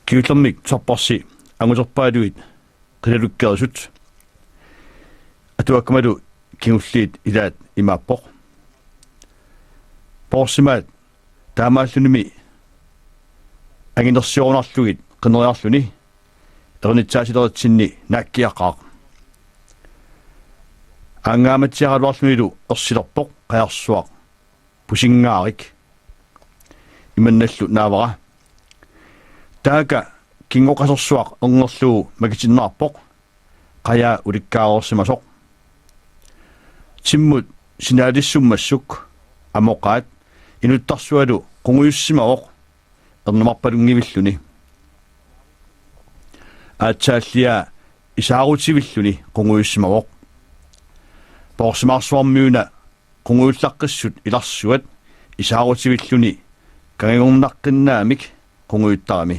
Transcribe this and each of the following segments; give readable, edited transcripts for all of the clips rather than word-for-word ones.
kiullermik sorparsi anguserpaaluit qilalukkerisut atuakkamalu kingulliit ilaat imaappoq porsimaat taamaallunimi anginersiorunarlugit qineriarluni ernitsaasileritsinni naakkiaqaaq аангааматсиаралуарлуилу ерсилерпоқ қаярсуақ пусингаарик иманналлу наавара таака кингоқасерсуақ эрнерлуу макитиннаарпоқ қая уликкаарерсимасоқ тиммут синаалиссуммассук амоқаат инуттарсуалу қунгуйуссимаоқ эрнамарпалунгивиллуни аатсааллиа исаарутивиллуни қунгуйуссимаоқ порсимаарсуармиуна qunguullaqqissut ilarsuat isaarutivilluni kangigornaqqinnaaamik qunguuttarami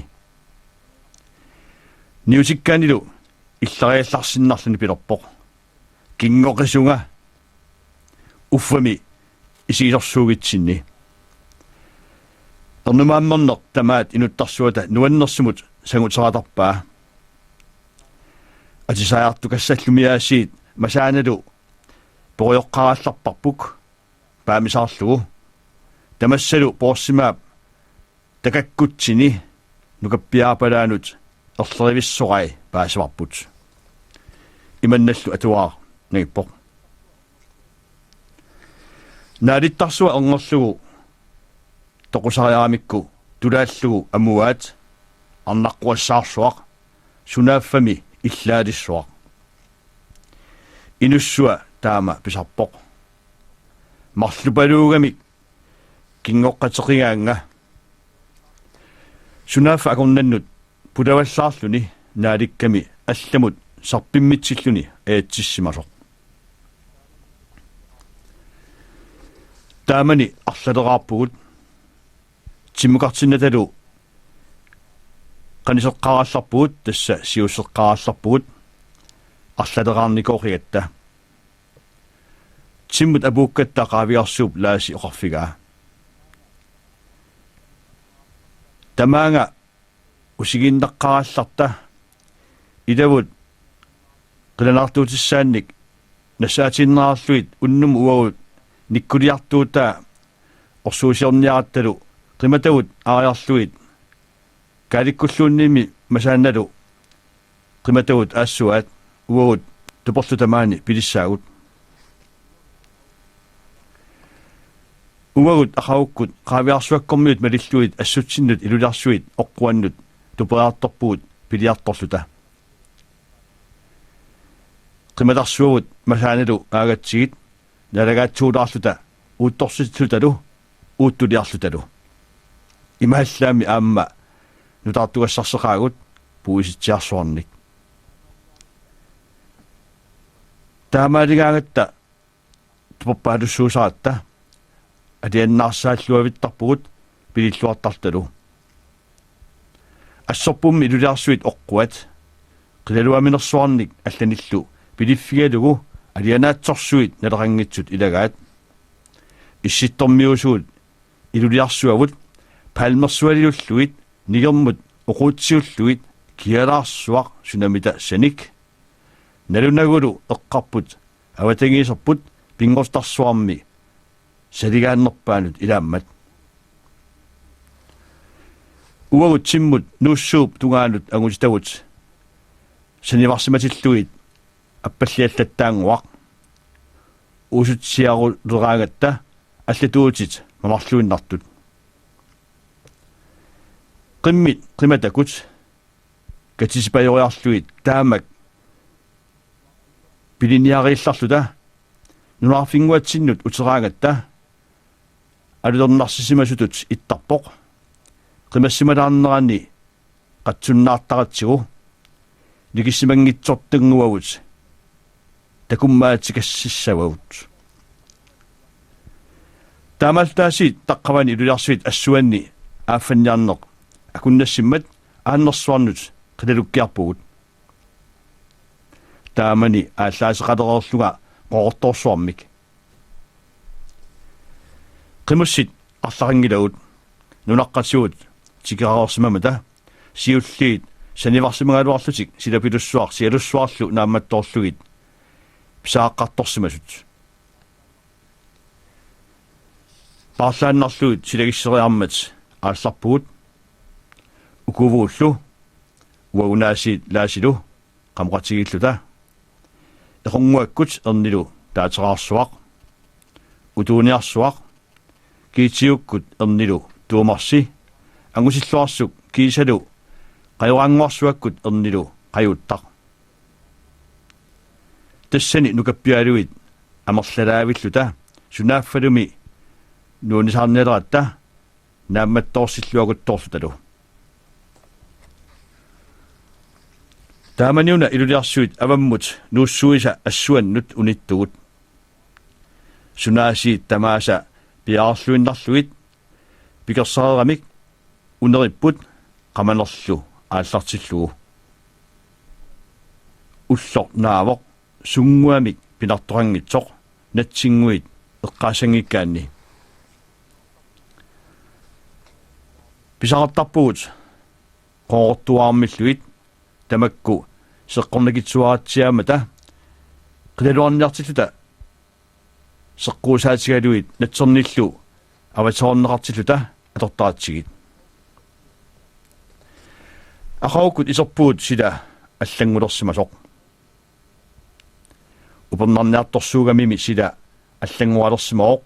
niusikkaanilu иллариалларсиннарлуни пилерпоқ кингоқисунга уффами исигисорсуугитсинни эрнумааммернеқ тамаат инуттарсуата нуаннерсумут сангутератарпаа атисаарту кассаллумиаасиит масааналу пориоққаралларпарпук паамисаарлугу тамассалу порсимаап такаккутсини нукаппиаапалаанут ерлеривиссорай паасаварпут иманналлу атуаа нагиппоқ наалиттарсуа эрнерлугу тоқусариарамикку тулааллугу амуаат арнаққуассаарсуақ сунааффами иллаалиссуақ инуссуа таама писарпоқ марлупалуугамик кингоққатеқигаанга сунааффа акорнаннут пулаваллаарлуни нааликками алламут сарпиммитсиллуни аатсиссимасоқ таамани арлалераарпугут тиммукартиннаталу канисеққаралларпугут тасса сиуссеққаралларпугут арлалераарникооригатта тиммут абууккатта qaviarsuup laasi oqarfigaa tamaanga usiginnaqqarallarta ilavut qilanartuutissaannik nassaatinnerarluit unnum uagut nikkuliartuutaa orsuusiorniarattalu qimatavut aariarluit kaalikkulluunniimi masaannalu qimatavut aassuaat uagut tuporlu tamaani pilissaagut уагут ахауккут qaviarsuakkormiut малиллуит ассутсиннут илуларсуит оққуаннут тупеарторпуут пилиарторлута qimalaarsuugut масааналу аагатсигит налагаатсуулаарлута уутторситсуталу uuttулиарлуталу имааллаами аама нутаартугассарсеқаагут пуиситсиарсуарник таамаалигаагатта туппаалуссуусаратта адианнаарсааллуавиттарпугут пилиллуартарталу ассорпумми илулиарсуит оққуат қилалуаминерсуарник алланиллу пилиффигалугу алианаатсорсуит налерангитсут илагаат исситтормиусуут илулиарсуавут палмерсуалилуллуит нигермут оқуутсиуллуит киалаарсуақ сунамита саник налунагулу эққарпут аватагиисерпут пингортарсуарми салигааннерпаанут илааммат уагут тиммут нуссууп тунгаанут агутитавут саниварсиматиллуит аппаллиаллаттаангуақ уусутсиарулераагатта аллатуутит мамарлуиннартут qimмит qimатакут катисипаёриарлуит таамак пилиниариилларлута нунаарфингуатсиннут утераагатта алулернарсисимасутут иттарпоқ qimассималаарнерани қатсуннаартаратсигу никиссимангитсортангуагут такуммаатикассиссавагут таамалтааси таққавани илулиарсуит ассуанни ааффанниарнеқ акуннассиммат ааннерсуарнут қилалуккиарпугут таамани ааллаасеқалерерлуга qoortorsuarmik qimussит арларангилагут нунаqqatigut тикераарсимамата siulliit sanivarsimaгаluарлутик силапилуссуар сиалуссуарлу наамматтоорлугит писааққартторсимасут пааллааннарлугит силагиссериармат аалларпугут укувууллу уагунаасиит лаасилу qamqatigillута эқунгуаккут ернилу таатераарсуақ утууниарсуақ киитиуккут ернилу туумарси ангусиллуарсук киисалу qajorangorsuakkut ernilu qajuuttaq тассани нукаппиалуит амерлалаавиллута сунааффалуми нуунисаарнелератта наамматторсиллуагутторлуталу тааманиуна илулиарсуит аваммут нууссуиса ассуаннут униттугут сунааси тамааса пиаарлуиннарлуит пикерсаарамик унериппут qamanerlu ааллартиллугу уллор наавоқ сунгуамик пинарторангитсоқ натсингуит эққаасангиккаанни писақартарпугут qoortuarmilluit tamakku seqqornakitsuaratsiaamata qilaluarniartilluta seqquusaatigaluit natsornillu avatorneqartilluta atortaatsigit aqaukut isorpuut sila аллангулерсимасоқ упернарниарторсуугамими сила аллангуалерсимаоқ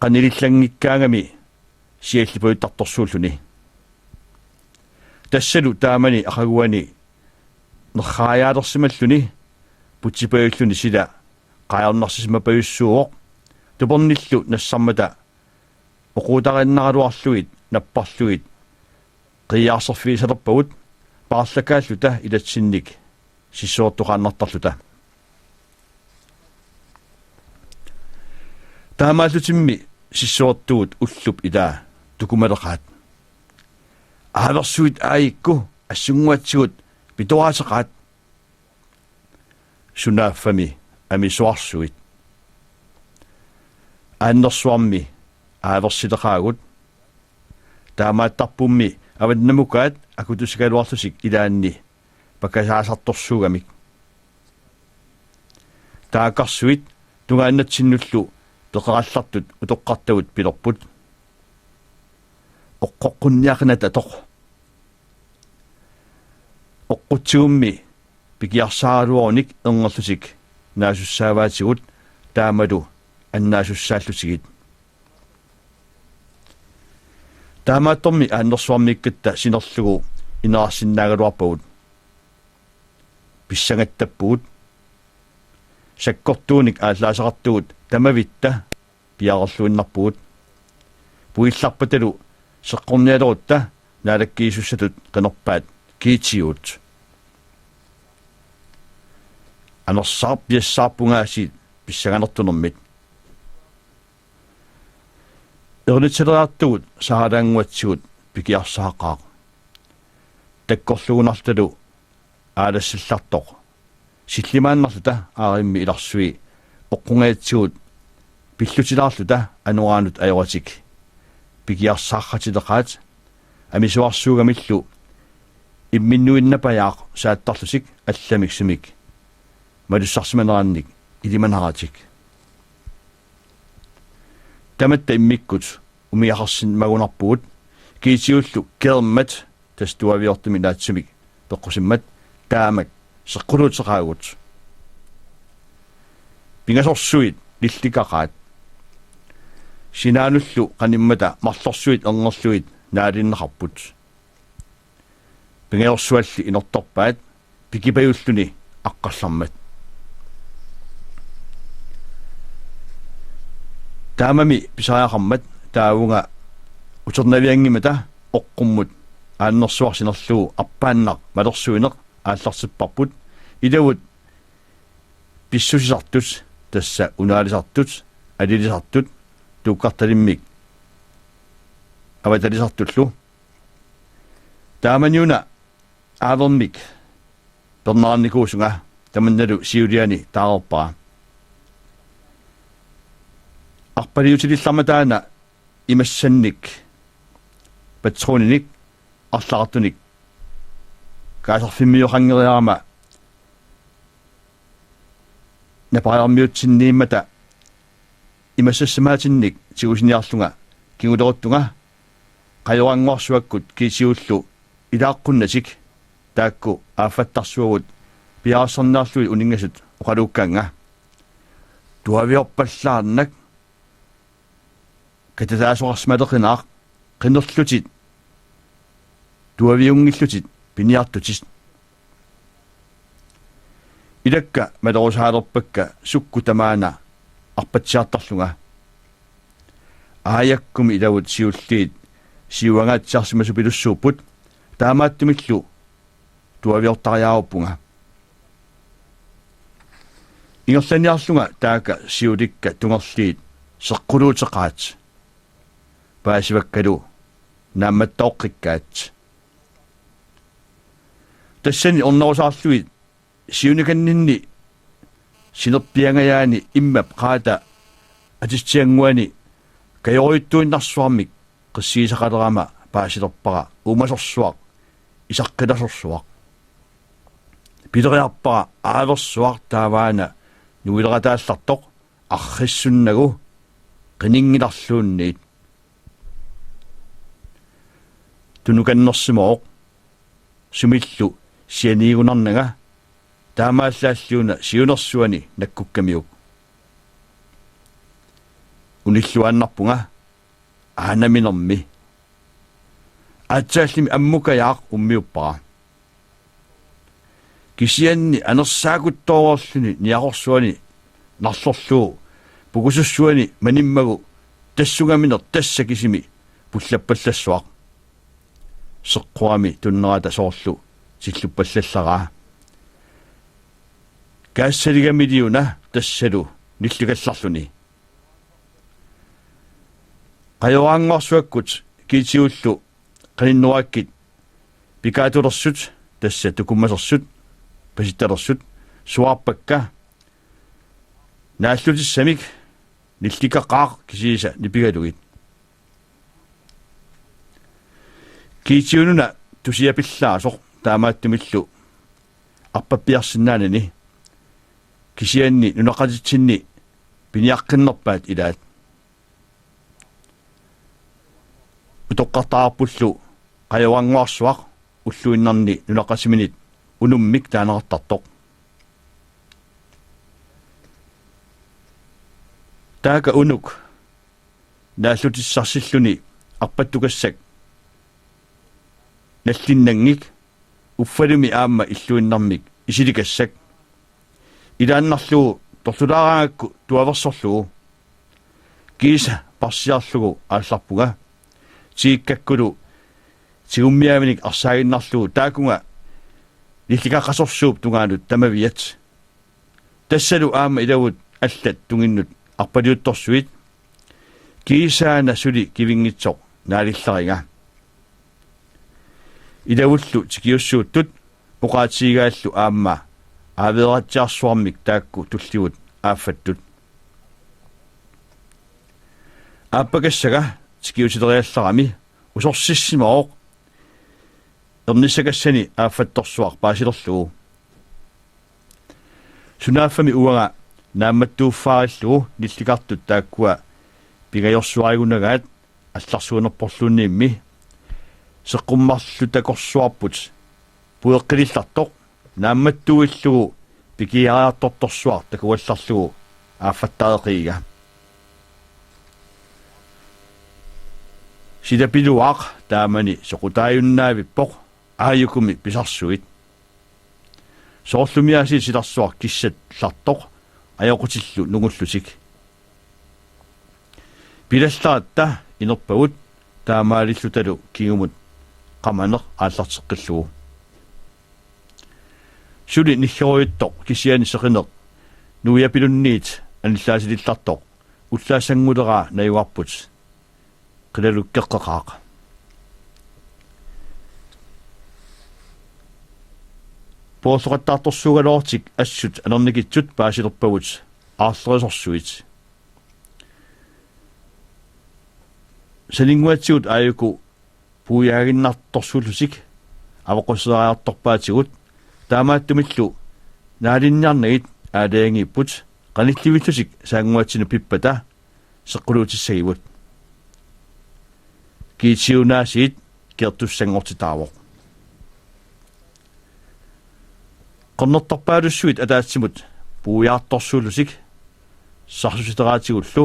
qanilillangikkaangami сиаллипуиттарторсууллуни тассалу таамани ақагуани нерхааялерсималлуни путсипаюллуни сила qaajornarsismapayussuuq туперниллу нассармата оқуутариннагалуарлугит наппарлугит qiyaarserfiisalerpagut paarlakaalluta ilatsinnik sissuortuqaannartarluta таамааллутимми сиссуортугут уллуп илаа тукумалеқаат аалерсуит аикку ассунгуатсигут питуаасеқаат сунааффами амисуарсуит ааннерсуарми аалерсилеқаагут таамааттарпумми аваннамукаат акутусикалуарлусик илаанни пакасаасарторсуугамик таакарсуит тунгааннатсиннуллу пеқараллартут утоққартагут пилерпут оққоққунниақната тоқ оққутсуумми пикиарсааралуорник эрнерлусик наасуссааваатигут таамалу аннаасуссааллутигит таамаатторми ааннерсуармиккатта синерлугу инерарсиннаагалуарпагут писсангаттаппугут саккортууник ааллаасеқартугут тамавитта пиарерлуиннарпугут пуилларпаталу сеққорниалерутта наалаккиисуссатут қинерпаат киитиут анерсаар пиассаарпунгаасит писсаганертунэрмит эрнитсилераартугут саалаангуатсигут пикиарсаақаа таккорлугунарталу аалассиллартоқ силлимааннарлута ааримми иларсуи оққунгаатсигут пиллутилаарлута ануаанут аёратик пикиарсаарратилеқаат амисуарсуугамиллу имминнуиннапаяақ сааттарлусик алламиксимик малуссарсиманераанник илиманаратик таматта иммиккут умиахарсин магунарпугут киитиуллу кермат тастуавиортами наатсимик пеққусиммат таамак сеққулуутеқаагут пингасорсуит лилликақаат синаануллу qaниммата марлорсуит эрнерлуит наалиннеқарпут пингерсуалли инорторпаат пикипаюллуни аққаллармат таамами писариақармат таавунга утернавиангимата оққуммут ааннерсуарсинерлугу арпааннақ малерсуинеқ аалларсиппарпут илавут писсусисартут тасса унаалисартут алилисартут тууккарталиммик аваталисартуллу тааманиуна аавермик пернаарникуусунга таманналу сиулиани таарерпаа арпалиутилилларматаана имассанник патрониник арлаартуник каасарфиммиоқангериарама напаярмиутсиннииммата имассассамаатинник тигусиниарлунга кигулеруттунга qajoranngorsuakkut kiisiullu ilaaqqunnasik taakku ааффаттарсуагут пиаарсернаарлуи унингасут оқалууккаанга туавиорпаллаарнак катасаасоқарсмалеқинаақ qinnerlutит туавиунгиллутит пиниартутис илакка малорусаалерпакка сукку тамаана арпатсиартарлунга аяккуми илавут сиуллиит сиуангаатсаарсимасу пилуссууппут таамааттумиллу туавиортариааруппунга ингерланиарлунга таака сиуликка тунгерлиит сеққулуутеқаат паасиваккалу наамматтаоққиккаат тассани орнерусаарлуит сиуниканнинни синерпиангаяани иммап qaata атистиангуани каёриттуиннарсуармик qissiisaqalerama paasilerpara umasorsuaq isaqqilasorsuaq pileriarpara aaversuaq taavaana nuilerataallartoq arrissunnagu qiningilarluunniit tunukannersimooq sumillu sianiigunarnaga taamaallaаллуuna siunersuani nakkukkamiuk unilluaannarpunga aanaminermi атсааллими аммукаяақ уммиуппара кисианни анерсаакуттоорерлүни ниақорсуани нарлорлуу пукусуссуани маниммагу тассугаминер тасса кисими пуллаппаллассуақ сеққуами туннерата соорлу силлуппаллаллараа каассалигамилиуна тассалу ниллугалларлуни qajoranngorsuakkut kiitiullu qaninnuakkit pikaatulersut tassa tukummasersut pasitalersut suarpakka naallutисsamик nillikaqqaaq kisiisa nipigalugit kiitiununa tusiapillaasoq taamaattumillu arpappiarsinnaanani kisianni nunaqatitsinni piniaqqinnerpaat ilaat утоққартаарпуллу qajoranngorsuaq уллуиннарни нунақасиминит унуммик таанеқартартоқ таага унук нааллутиссарсиллуни арпаттукассак наллиннангик уффалуми аама иллуиннармик исиликассак илааннарлугу тортулаараагакку туаверсорлугу кииса парсиарлугу аалларпуга тииккаккулу тигуммиавник арсаагиннарлугу таакунга нилликаққасорсууп тунгаанут тамавиат тассалу аама илавут аллат тунгиннут арпалиутторсуит киисаана сули кивингитсоқ наалилларига илавуллу тикиуссууттут пуқаатигааллу аама аавератсиарсуармик таакку тулливут ааффаттут ааппакассага тикиутилериалларами усорсиссимаоқ ернissakassani ааффатторсуар паасилерлугу сунааффами уага наамматтууффаариллугу нилликартут тааккуа пигайорсуаригунагаат алларсуунерпорлуунниимми сеққуммарлу такорсуарпут пуеққилиллартоқ наамматтуиллугу пикиариарторторсуар такуалларлугу ааффаттаареқига сидапилуақ таамани соқутааюннаавиппоқ ааюкуми писарсуит соорлумиаси силарсуар киссат лартоқ аёқутиллу нугуллусик пилалларатта инерпагут таамаалиллуталу кигумут qamaneq ааллартеққиллугу сули ниллеруйуттоқ кисиани сеқинеқ нуяпилунниит аниллаасилиллартоқ уллаасангулераа наюарпут qilалуккеққақаақ поосоқаттаарторсуугалоортик ассут анерникитсут паасилерпагут аарлерисорсуит санингуатсиут ааюку puuyaaginnartorsulusik avaquseraartorpaatigut taamaattumillu naalinniarnagit aalaangiipput qanillivitlusik saanguatsinu pippata seqquluutissagivut kiitsiunaasiit kertussangortitaavoq qonnertorpaalussuit ataatsimut puujaartorsulusik sarsusiteraatигуллу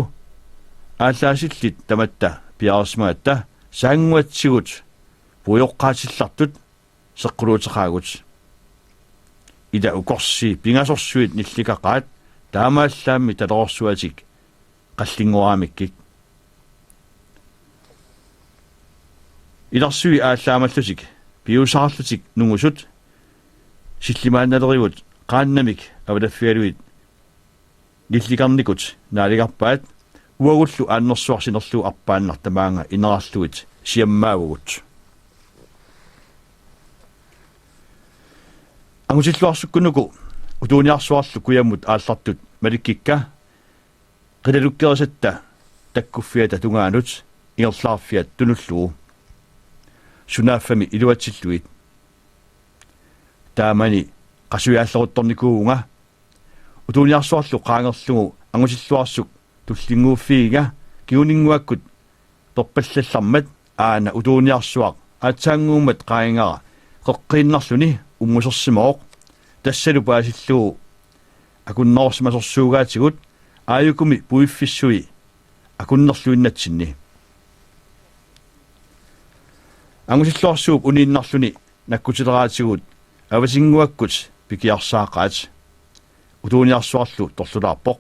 ааллаасиллит таматта пиарсмаатта саангуатсигут пуйоққаатиллартут сеққулуутеқаагут ида укорси пингасорсуит нилликақаат таамааллаамми талорсуатик қаллингуаамиккик иларсуи ааллаамаллутик пиусаарлутик нунгусут силлимаанналеривут qaannamik авалаффиалуит нилликарникут наалигарпаат уагуллу ааннэрсуарсинерлу арпааннартамаанга инерарлуит сиаммаагут ангусиллуарсуккунуку утууниарсуарлу куяммут ааллартут маликкикка qilалуккерисатта таккуффиата тунгаанут ингерлаарфиат тунуллуу сунааффами илуатсиллуит таамани qasuiaalleruttornikuunga utuniarsuarlu qaangerlugu angusilluarsuk tullingууффигига киунingуаккут торпаллаллармат аана утuniarsuaq аатсаангуумат qaingara qeqqiinnarluni уммусерсимооq тассалу паасиллугу акуннерсмасорсуугаатигут ааюкуми пуиффиссуи акуннерлуиннатсинни ангусиллуарсууп унииннарлуни наккутилераатигут авасингуаккут пикиарсаақаат утууниарсуарлу торлулаарпоқ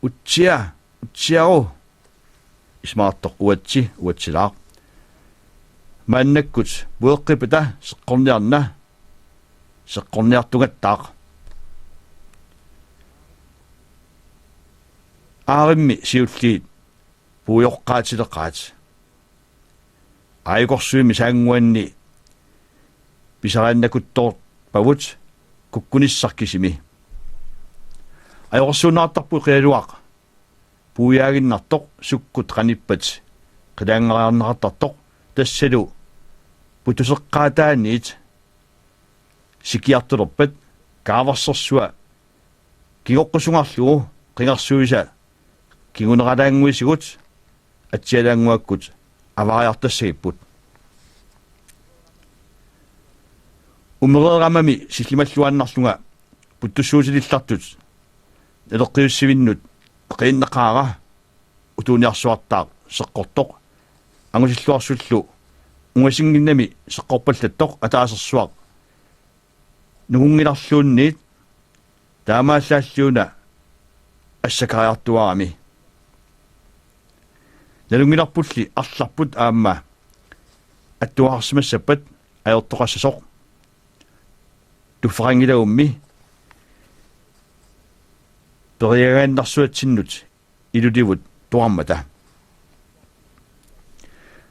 утсиару исмаартоқ уатсилаа мааннаккут буэққипата сеққорниартугаттаақ ааримми сиуллиит пуйоққаатилеқаат айгорсуими саангуанни писарааннакуттор павут куккуниссаркисими айорсунаартарпу қиалуақ пуяагиннартоқ суккут қаниппат қилаангариарнеқартартоқ тассалу путусеққаатааниит сикиартулерпат кааварсерсуа кигоққусунгарлугу қингерсуиса кигунералаангуисигут атсиалаангуаккут авариартассагиппут умерерамами силлималлуаннарлунга путтуссуутилиллартут элеққиуссивиннут қииннеқаара утууниарсуартаа сеққортоқ ангусиллуарсуллу унгасингиннами сеққорпаллаттоқ атаасерсуақ нугунгиларлуунниит таамааллааллууна ассакариартуарами налунгиларпулли арларпут аама аттуаарсимассаппат аёртоқассасоқ туффарангилаумми периагааннарсуатсиннут илудивут туармата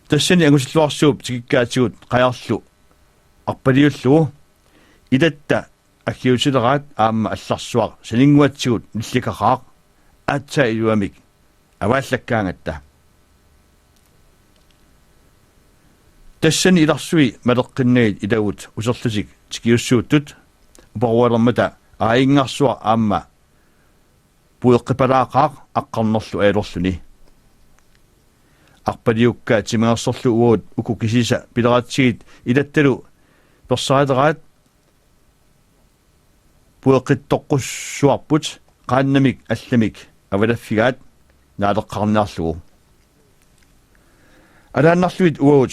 тассани агусиллуарсууп тикиккаатигут қаярлу арпалиуллугу илатта аккиутилераат аама алларсуар салингуатсигут нилликақаақ аатса илуамик авааллаккаангатта тассани иларсуи малеққиннагит илагут усерлутик тикиуссууттут упаруалермата аингарсуа аама пуеққипалаақаақ аққарнерлу аалорлуни арпалиукка тимеерсорлу уут укукисиса пилератсигит илатталу персаалераат пуеққиттоққуссуарпут qaannamik алламик авалаффигаат наалеққарниарлугу алааннарлуит уут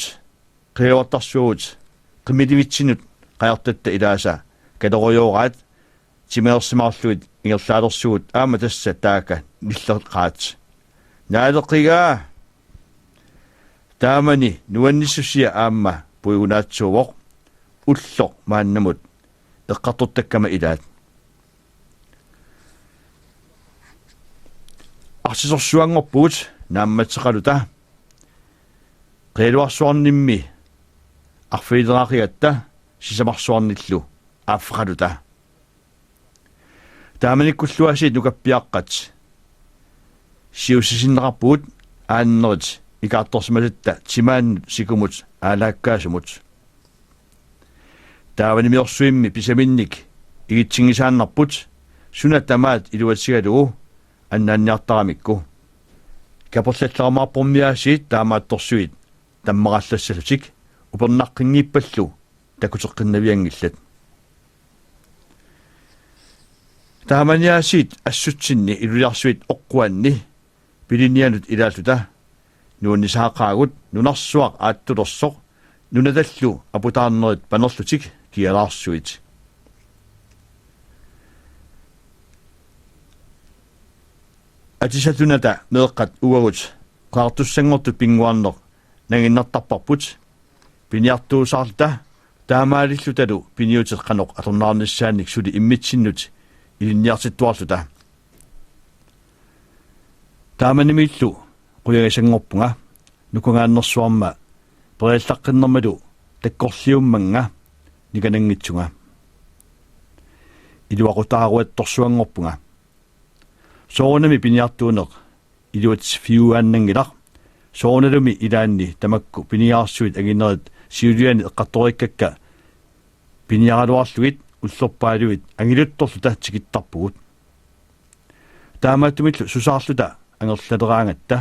қиавартарсуут қимиливитсинут qajartatta ilaasa kaloriораат тимеерсимаарлуит ингерлаалерсуут аама тасса таака ниллеқаат наалеқигаа таамани нуанниссусия аама пуйгунаатсуувоқ уллоқ мааннамут эққартуттаккама илаат арсисорсуангорпуут наамматсеқалута қиалуарсуарнимми арфилераариатта сисамарсуарниллу ааффақалута тааманиккуллуасиит нукаппиаққат сиуссисиннеқарпуут ааннерит икаартторсимасатта тимаан сикумут аалааккаасумут тааванимиорсуимми писаминник игитсигисааннарпут суна тамаат илуатсигалугу аннаанниартарамикку капорлларамаарпормиаасиит таамаатторсуит таммараллассалутик упернаққингиппаллу такутеққиннавиангиллат тааманиаасиит ассутсинни илулиарсуит оққуанни пилинианут илааллута нууннисаақаагут нунарсуақ ааттулерсоқ нунаталлу апутаарнерит панерлутик киалаарсуит атисатуната меэққат уагут qaartussangortut pinguarneq nanginnartarparput piniartuusaarta taamaalillutalu piniuteqqanoq atornaarnissaannik suli immitsinnut ilinniartittuarluta taamanimillu quyagisangorpunga nukungaannersuarma periallaqqinnermalu takkorliummanga nikanangitsunga iluaqutaaruattorsuangorpunga soornami piniartuuneq iluat fiuaannangilaq soornalumi ilaanni tamakku piniaarsuit aginnerit siuliani eqqattorikkakka piniaraluarluit ullorpaaluit angiluttorluta tikittarpugut taamaattumillu susaarluta angerlaleraangatta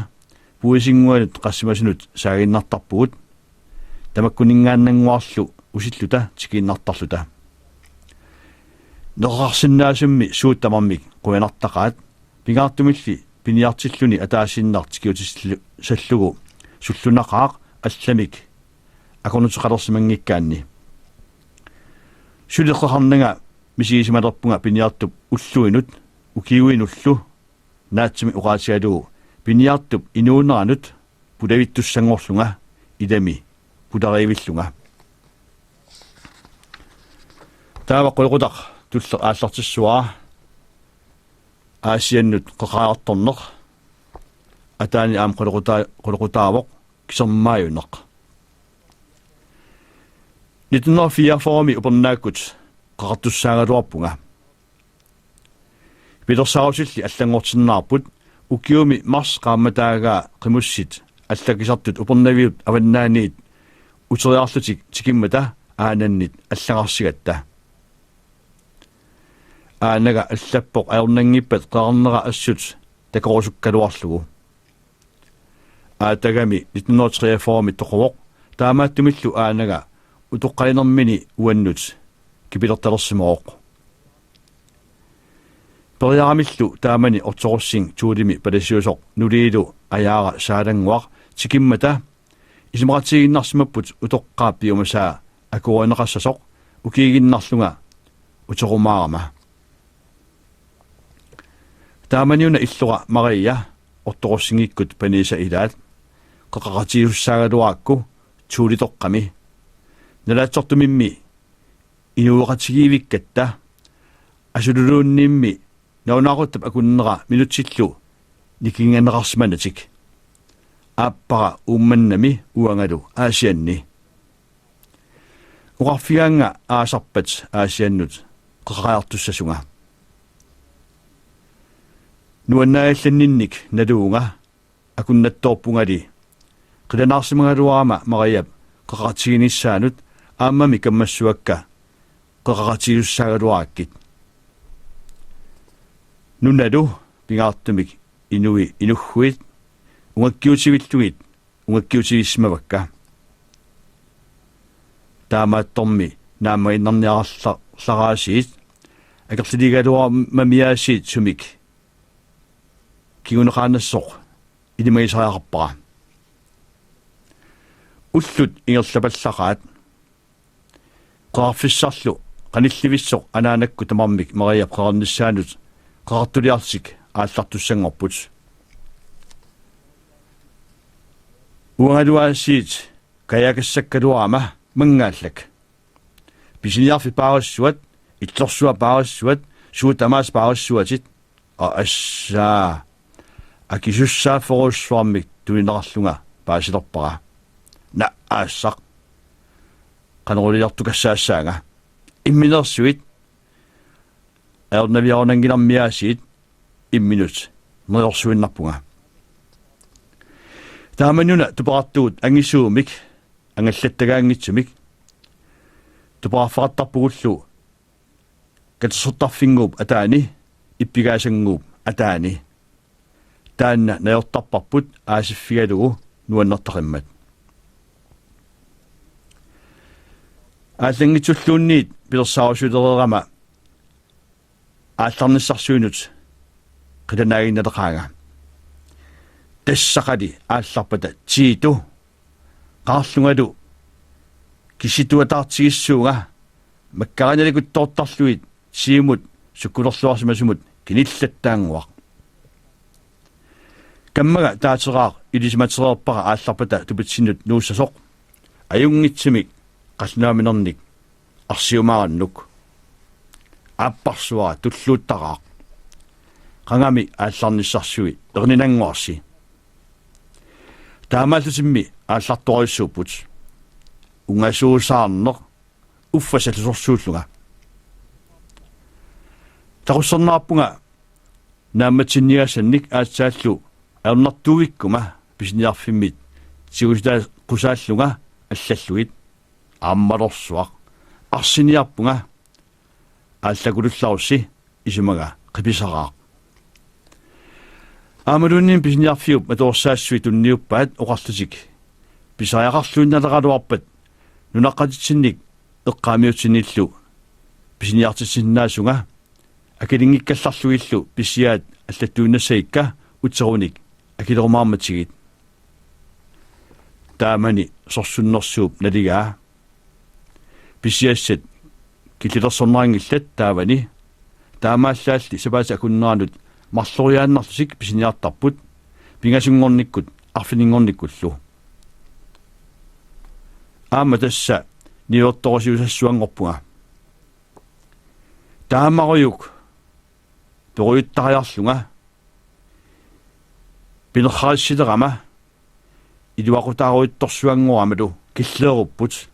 puisinguanut qassimasinut saaginnartarpugut tamakkuningaannanguarlu usilluta tikiinnartarluta neqarsinnaasummi suuttamarmik quyanartaqaat pingaartumilli piniartilluni ataasinnartikiutissallu sallugu sullunaqaaq allamik akornuteqalersimangikkaanni suliqerharnanga misiisimalerpunga piniartup ulluinut ukiuinullu naatsimi uqaatigalugu piniartup inuuneranut pulavittussangorlunga ilami pulariivillunga taava qolqutaq tuller aallartissuara aasiannut qeqaartorneq ataani aam qolqutaavoq kisermaayuneq 1944 upernaakut qaqartussaagaluarpunga pilersaarusilli allangortinnaarput ukiumi mars qaammataagaa qimussit allakisartut upernaviut avannaaniit uteriarlutik tikimmata aanannit allaqarsigatta aanaga allappoq aornangippat qarnera assut takorusukkaluarlugu aatagami 1943 toqovoq taamaattumillu aanaga utoqqalinermini uannut kipilertalersimooq periaramillu taamani ortorussing tuulimi palasiusoq nuliilu ayaara saalanguaq tikimmata isimaqatiginnarsimapput utoqqaappiumasaa akuruineqassasoq ukiiginnarlunga uterumaarama taamaniuna illura Maria ortorussingikut panisa ilaat qaqaqatiussaagaluaakku tuulitoqqami nalaatsortumimmi inuuqatigiivikkatta asululuunniimmi naunaaruttap akunnera minutsillu nikinganeqarsimanatik aappara uummannami uangalu aasianni uqarfigaanga aasarpat aasiannut qaqaqaartussasunga nuannaagallanninnik naluunga akunnattoorpungali qilanаарsimagaluarama Mariap qaqaqatiginissaanut aammami kammassuakka qaqaqatigiussaaгаluarakkit nunalu pingaartumik inui inugguit ungakkiutivillugit ungakkiutigismavakka taamaattormi naammaginnarniarallaraasiit akertiligaluarmamiaasiit sumik kiguneqaanassoq inimagisariaqarpara ullut ingerlapallaqaat qaarfissarlu qanillivissoq anaanakku tamarmik Mariap qaqarnissaanut qaqartuliarsik aallartussangorput uangaluaasiit kayakassakkaluarama mangaallak pisiniarfi paarassuat itlorsua paarassuat suutamaas paarassuatit assaa akisussaafforussuarmik tulinerarlunga paasilerpara na'aassaq qaneruliartukassaassaanga imminersuit aornaviarunangilarmiaasiit imminut nerorsuinnarpunga Taamanuna tupartuut angisuumik angallattagaangitsumik tuparafaqattarpugullu katassortarfinguup ataani ippigaasanguup ataani taanna najortarparput aasiffigalugu nuannertaqimmat ааллангитсуллуунниит пилерсаарусулерерама аалларниссарсуинут қиланаагинналеқаага тассақали аалларпата тииту qaarlungalu киситуатаартигиссуунга маккараналикут тооттарлуит сиимут суккулерлуарсимасумут киниллаттаангуақ каммага таатераа илисиматерерпара аалларпата тупитсиннут нууссасоқ аюнгитсимик qasnaaminernik arsiumaarannuk ааппарсуара туллууттараа qangami аалларниссарсуи ернинангуарси таамааллутимми аалларториуссууппут унгасуусаарнеқ уффасалусорсууллуга таруссернаарпунга нааматсинниасанник аатсааллу аернартуиккума писниарфиммит сигустаа qusааллуга аллаллуит ааммалорсуақ арсиниарпунга ааллагулулларусси исумага қиписараақ аамалуунниин писниарфиуп маторсаассуи тунниуппаат оқарлутик писариақарлуинналералуарпат нунаққатитсинник эққаамиутсиниллу писниартитсиннаасунга акилингиккалларлуиллу писсиаат аллаттууннассаикка утсеруник акилерумаарматсигит таамани сорсуннэрсууп налигаа писсиассат киллерсорнаангиллат таавани таамааллаалли сапааса акуннеранут марлориааннарлусик писиниартарпут пингасунгорниккут арфинингорниккуллу аама тасса ниорторсиусассуангорпунга таамаруйук перуйуттариарлунга пинерхаассилерама илуақутааруйутторсуангорамалу киллееруппут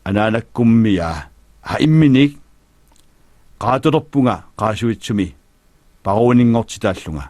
анаанаккуммиа хаимминик qaatulorpunga qaasuitsumi paruuninngortitaallunga